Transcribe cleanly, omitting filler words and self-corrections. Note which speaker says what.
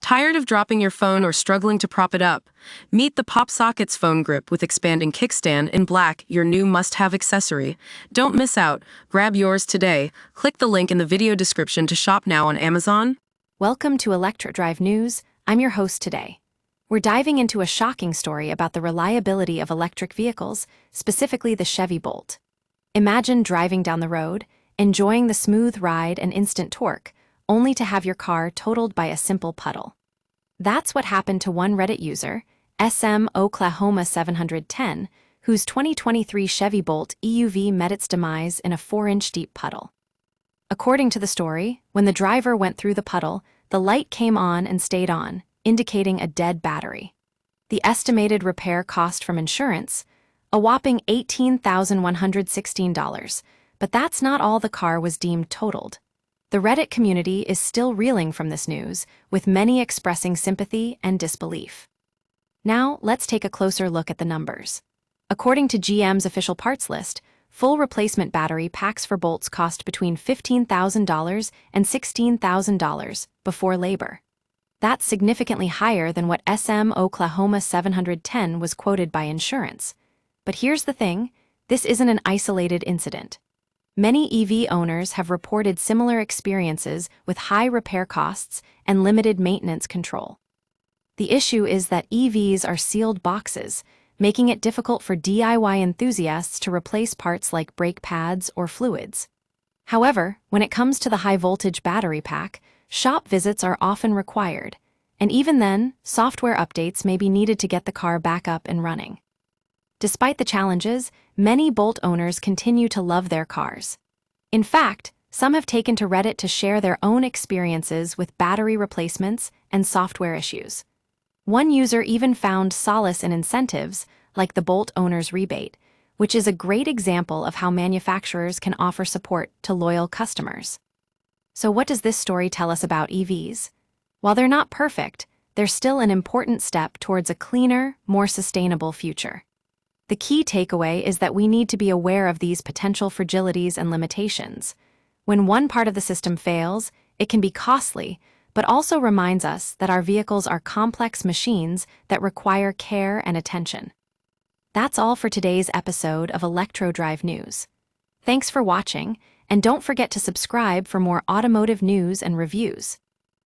Speaker 1: Tired of dropping your phone or struggling to prop it up? Meet the Pop Sockets phone grip with expanding kickstand in black, your new must-have accessory. Don't miss out. Grab yours today. Click the link in the video description to shop now on Amazon.
Speaker 2: Welcome to Electro Drive News. I'm your host today. We're diving into a shocking story about the reliability of electric vehicles, specifically the Chevy Bolt. Imagine driving down the road, enjoying the smooth ride and instant torque, only to have your car totaled by a simple puddle. That's what happened to one Reddit user, SM Oklahoma 710, whose 2023 Chevy Bolt EUV met its demise in a 4-inch deep puddle. According to the story, when the driver went through the puddle, the light came on and stayed on, indicating a dead battery. The estimated repair cost from insurance, a whopping $18,116, but that's not all. The car was deemed totaled. The Reddit community is still reeling from this news, with many expressing sympathy and disbelief. Now, let's take a closer look at the numbers. According to GM's official parts list, full replacement battery packs for Bolts cost between $15,000 and $16,000 before labor. That's significantly higher than what SM Oklahoma 710 was quoted by insurance. But here's the thing, this isn't an isolated incident. Many EV owners have reported similar experiences with high repair costs and limited maintenance control. The issue is that EVs are sealed boxes, making it difficult for DIY enthusiasts to replace parts like brake pads or fluids. However, when it comes to the high-voltage battery pack, shop visits are often required, and even then, software updates may be needed to get the car back up and running. Despite the challenges, many Bolt owners continue to love their cars. In fact, some have taken to Reddit to share their own experiences with battery replacements and software issues. One user even found solace in incentives, like the Bolt owner's rebate, which is a great example of how manufacturers can offer support to loyal customers. So what does this story tell us about EVs? While they're not perfect, they're still an important step towards a cleaner, more sustainable future. The key takeaway is that we need to be aware of these potential fragilities and limitations. When one part of the system fails, it can be costly, but also reminds us that our vehicles are complex machines that require care and attention. That's all for today's episode of Electro Drive News. Thanks for watching, and don't forget to subscribe for more automotive news and reviews.